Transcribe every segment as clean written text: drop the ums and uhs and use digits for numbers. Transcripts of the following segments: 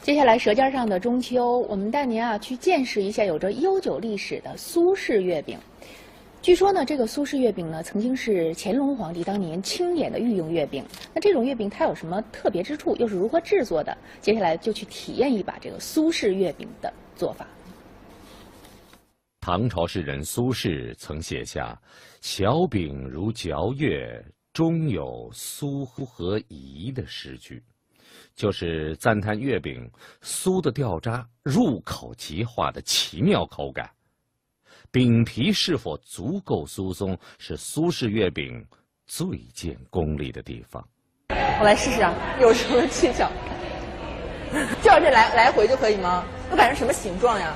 接下来，舌尖上的中秋，我们带您去见识一下有着悠久历史的苏式月饼。据说呢，这个苏式月饼呢，曾经是乾隆皇帝当年钦点的御用月饼。那这种月饼它有什么特别之处，又是如何制作的？接下来就去体验一把这个苏式月饼的做法。唐朝诗人苏轼曾写下“小饼如嚼月，中有酥和饴”的诗句，就是赞叹月饼酥的掉渣、入口即化的奇妙口感。饼皮是否足够酥松，是苏式月饼最见功力的地方。我来试试啊，有什么技巧？就要这来回就可以吗？要摆成什么形状呀？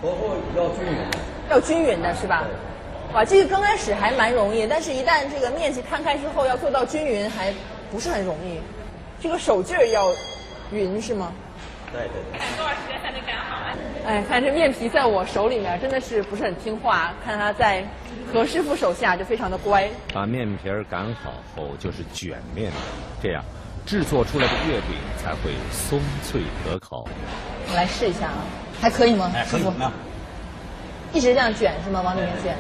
薄厚要均匀，要均匀的是吧？哇，这个刚开始还蛮容易，但是一旦这个面积摊开之后，要做到均匀还不是很容易。这个手劲儿要匀是吗？对对对。多少时间才能擀好啊？哎，看这面皮在我手里面真的是不是很听话，看它在何师傅手下就非常的乖。把面皮擀好后就是卷面的，这样制作出来的月饼才会松脆可口。我来试一下啊，还可以吗？哎，可以吗？一直这样卷是吗？往里面卷。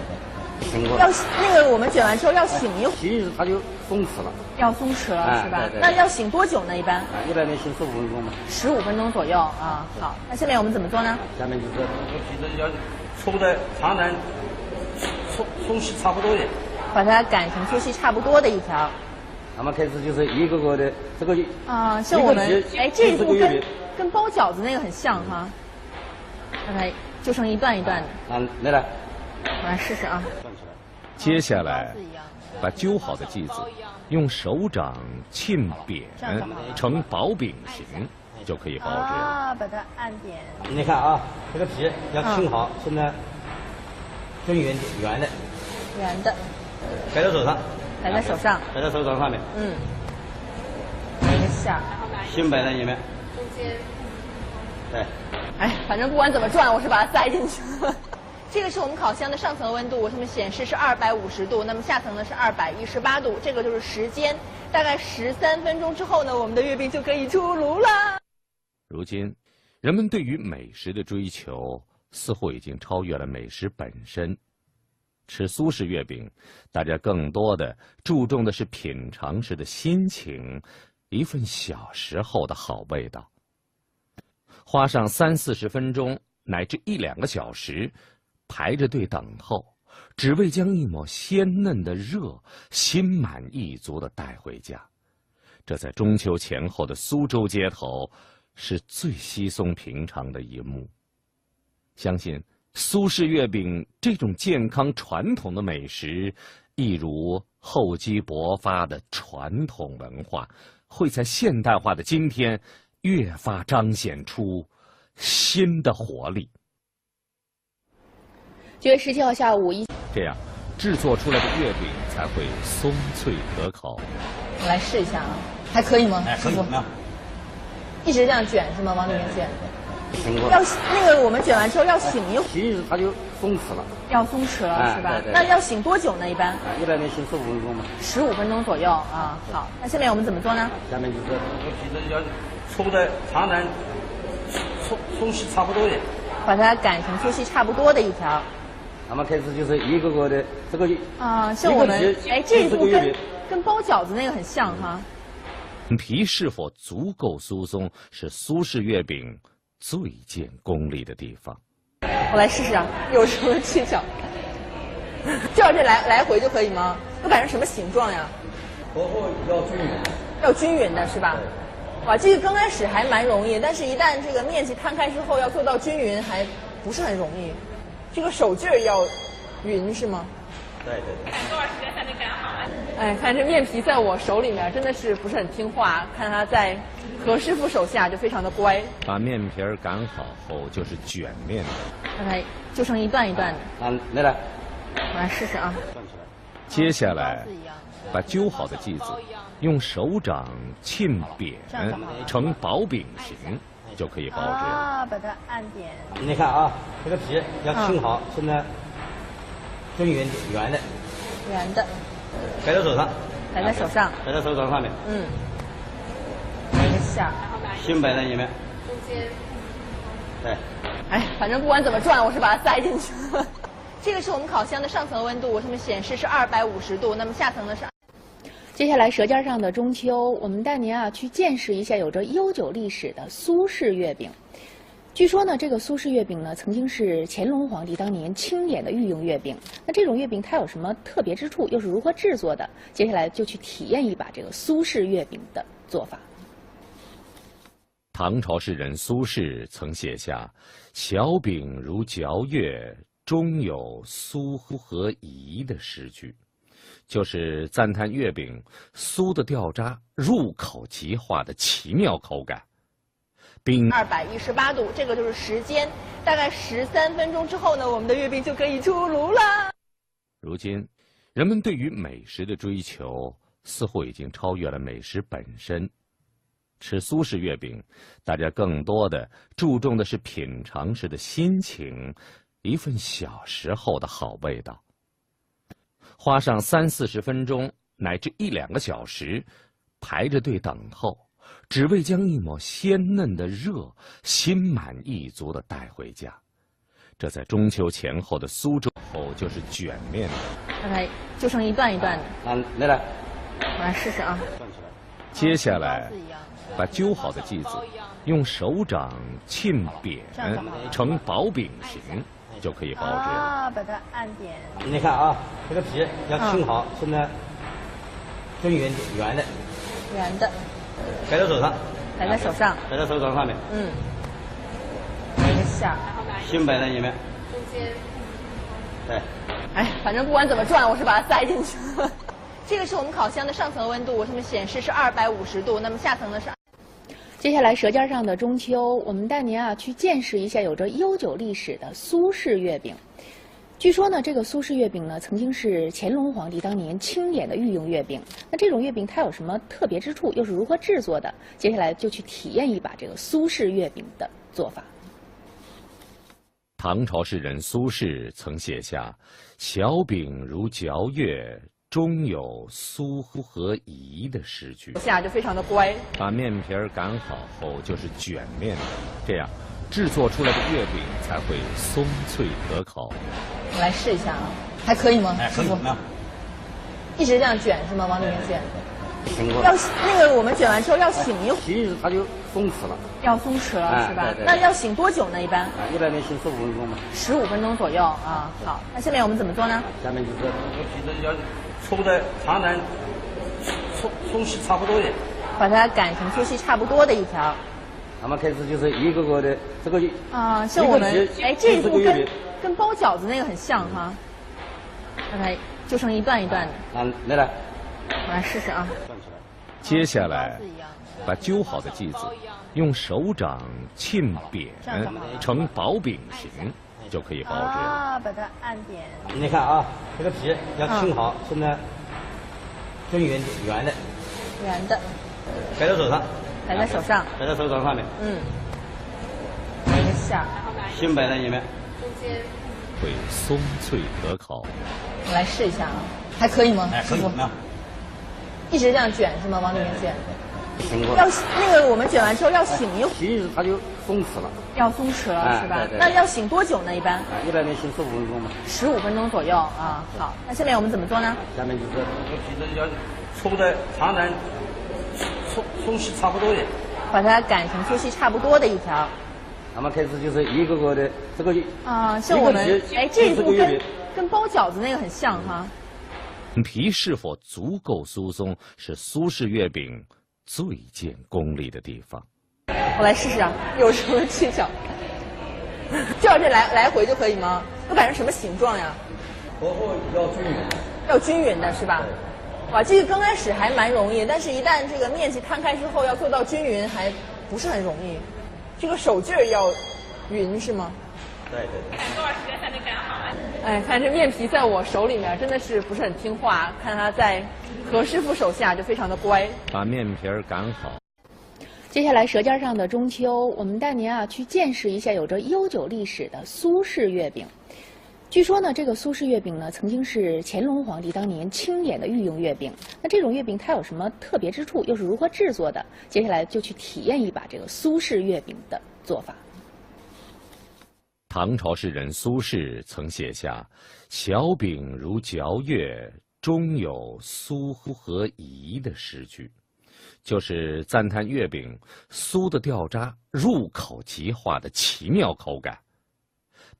醒过。要那个我们卷完之后要醒一会儿。醒它就松弛了。要松弛了是吧？对对对。那要醒多久呢？一般一般得醒15分钟嘛。15分钟左右啊。好，那下面我们怎么做呢？下面就是这皮子要搓的长短粗细差不多一点，把它擀成粗细差不多的一条。那么开始就是一个个的这个啊，像我们哎这一步跟包饺子那个很像哈。让它就成一段一段的。来来，我来试试啊。接下来，把揪好的剂子用手掌沁扁成薄饼形，就可以包制啊，把它按扁。你看啊，这个皮要沁好，现在均匀圆的。圆的。摆在手上。摆在手上。摆在手掌上面。一个馅儿。心摆在里面。中间。对。哎，反正不管怎么转，我是把它塞进去了。这个是我们烤箱的上层温度，上面显示是250度，那么下层呢是218度，这个就是时间。大概13分钟之后呢，我们的月饼就可以出炉了。如今，人们对于美食的追求似乎已经超越了美食本身。吃苏式月饼，大家更多的注重的是品尝时的心情，一份小时候的好味道。花上30-40分钟乃至1-2个小时，排着队等候，只为将一抹鲜嫩的热心满意足地带回家。这在中秋前后的苏州街头是最稀松平常的一幕。相信苏式月饼这种健康传统的美食，一如厚积薄发的传统文化，会在现代化的今天越发彰显出新的活力。9月17号下午这样制作出来的月饼才会松脆可口。我来试一下啊，还可以吗？哎，可以吗？一直这样卷是吗？往里面卷。要那个我们卷完之后要醒一会儿。醒它就松弛了。要松弛了是吧？对对对。那要醒多久呢？一般一般得醒15分钟嘛。15分钟左右啊。好，那下面我们怎么做呢？下面就是这个皮子要搓的长短粗细差不多一点，把它擀成粗细差不多的一条。那么开始就是一个个的这个啊，像我们哎这一步跟包饺子那个很像哈。皮是否足够酥松，是苏式月饼最见功力的地方。我来试试啊，有什么技巧？就要这来回就可以吗？要摆成什么形状呀？薄厚要均匀，要均匀的是吧？哇，这个刚开始还蛮容易，但是一旦这个面积摊开之后，要做到均匀还不是很容易。这个手劲儿要匀是吗？对对对。多少时间才能擀好啊？哎，看这面皮在我手里面真的是不是很听话，看它在何师傅手下就非常的乖。把面皮擀好后就是卷面的，让它就成一段一段的。来来，我来试试啊。接下来，把揪好的剂子用手掌沁扁成薄饼形，就可以包制啊，把它按扁。你看啊，这个皮要沁好，现在均匀圆的。圆的。摆在手上。摆在手上。摆在手掌上面。一个馅儿。心摆在里面。中对。哎，反正不管怎么转，我是把它塞进去了。这个是我们烤箱的上层温度，我上面显示是250度，那么下层呢是。接下来，舌尖上的中秋，我们带您去见识一下有着悠久历史的苏式月饼。据说呢，这个苏式月饼呢，曾经是乾隆皇帝当年钦点的御用月饼。那这种月饼它有什么特别之处，又是如何制作的？接下来就去体验一把这个苏式月饼的做法。唐朝诗人苏轼曾写下“小饼如嚼月，中有酥和饴”的诗句，就是赞叹月饼酥的掉渣、入口即化的奇妙口感。并218度，这个就是时间，大概13分钟之后呢，我们的月饼就可以出炉了。如今，人们对于美食的追求似乎已经超越了美食本身。吃苏式月饼，大家更多的注重的是品尝时的心情，一份小时候的好味道。花上30-40分钟乃至1-2个小时，排着队等候，只为将一抹鲜嫩的热心满意足地带回家。这在中秋前后的苏州后就是卷面的，大概就剩一段一段的。来，我来试试啊。接下来，把揪好的剂子用手掌沁扁成薄饼形，就可以包制了。啊，把它按扁。你看啊，这个皮要沁好，现在均匀圆的。圆的。摆在手上。摆在手上。摆在手掌上面。一个馅儿。心摆在里面。中间。对。哎，反正不管怎么转，我是把它塞进去了。这个是我们烤箱的上层温度，我上面显示是250度，那么下层呢是。接下来，舌尖上的中秋，我们带您去见识一下有着悠久历史的苏式月饼。据说呢，这个苏式月饼呢，曾经是乾隆皇帝当年钦点的御用月饼。那这种月饼它有什么特别之处，又是如何制作的？接下来就去体验一把这个苏式月饼的做法。唐朝诗人苏轼曾写下“小饼如嚼月，中有酥和饴”的诗句，手下就非常的乖。把面皮擀好后就是卷面的，这样制作出来的月饼才会松脆可口。我来试一下啊，还可以吗？哎，可以。一直这样卷是吗？往里面卷。要那个我们卷完之后要醒一会儿，其实它就松弛了。要松弛了是吧？对。那要醒多久呢？一般？100年醒15分钟吧。15分钟左右啊。好，那下面我们怎么做呢？下面就是这个皮子要搓的长短粗细差不多的，把它擀成粗细差不多的一条。那么开始就是一个个的这个啊，像我们这一步跟包饺子那个很像哈。大概就剩一段一段的。来，我来试试啊。接下来，把揪好的剂子用手掌沁扁成薄饼形，就可以包制了。啊，把它按扁。你看啊，这个皮要沁好，现在均匀圆的。圆的。摆在手上。摆在手上。摆在手掌上面。一个馅儿。心摆在里面。中间。会松脆可口。我来试一下啊，还可以吗？哎，可以。一直这样卷是吗？往里面卷。要那个我们卷完之后要醒一会儿，其实它就松弛了。要松弛了是吧？那要醒多久呢？一般？100年醒15分钟吧。15分钟左右啊。好，那下面我们怎么做呢？下面就是这个皮子要搓的长短粗细差不多的，把它擀成粗细差不多的一条。那么开始就是一个个的这个啊，像我们这一步跟包饺子那个很像哈。皮是否足够酥松，是苏式月饼最见功力的地方。我来试试啊，有什么技巧？就要这来回就可以吗？要摆成什么形状呀？薄厚要均匀。要均匀的是吧？哇，这个刚开始还蛮容易，但是一旦这个面积摊开之后，要做到均匀还不是很容易。这个手劲儿要匀是吗？对。多少时间才能擀好啊？哎，看这面皮在我手里面真的是不是很听话，看它在何师傅手下就非常的乖。把面皮擀好。接下来，舌尖上的中秋，我们带您去见识一下有着悠久历史的苏式月饼。据说呢，这个苏式月饼呢，曾经是乾隆皇帝当年钦点的御用月饼。那这种月饼它有什么特别之处，又是如何制作的？接下来就去体验一把这个苏式月饼的做法。唐朝诗人苏轼曾写下“小饼如嚼月，中有酥和饴”的诗句，就是赞叹月饼酥的掉渣、入口即化的奇妙口感。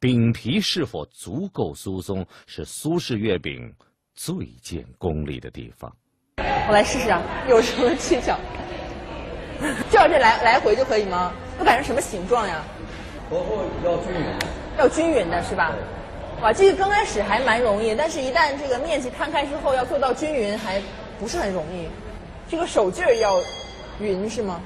饼皮是否足够酥松，是苏式月饼最见功力的地方。我来试试啊，有什么技巧？就要这来回就可以吗？我感觉什么形状呀？薄厚要均匀，要均匀的是吧？哇，这个刚开始还蛮容易，但是一旦这个面积摊开之后，要做到均匀还不是很容易。这个手劲儿要匀是吗？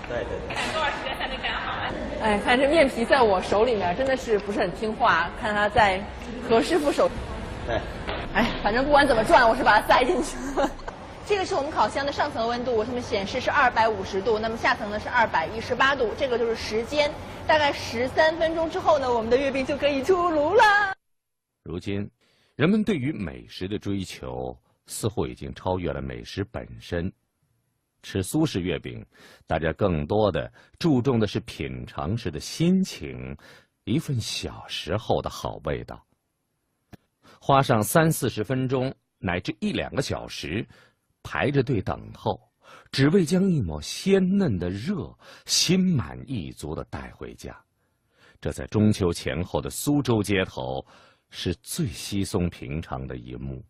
对对对。多少时间才能擀好啊？哎，看这面皮在我手里面真的是不是很听话，看它在何师傅手。对。哎，反正不管怎么转，我是把它塞进去了。这个是我们烤箱的上层温度，上面显示是250度，那么下层呢是218度，这个就是时间，大概13分钟之后呢，我们的月饼就可以出炉了。如今，人们对于美食的追求似乎已经超越了美食本身。吃苏式月饼，大家更多的注重的是品尝时的心情，一份小时候的好味道。花上30-40分钟乃至1-2个小时，排着队等候，只为将一抹鲜嫩的热心满意足地带回家。这在中秋前后的苏州街头是最稀松平常的一幕。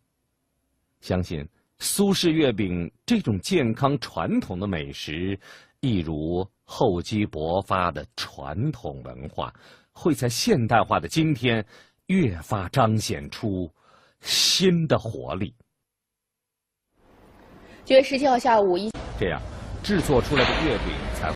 相信苏式月饼这种健康传统的美食，一如厚积薄发的传统文化，会在现代化的今天越发彰显出新的活力。9月17号下午这样制作出来的月饼才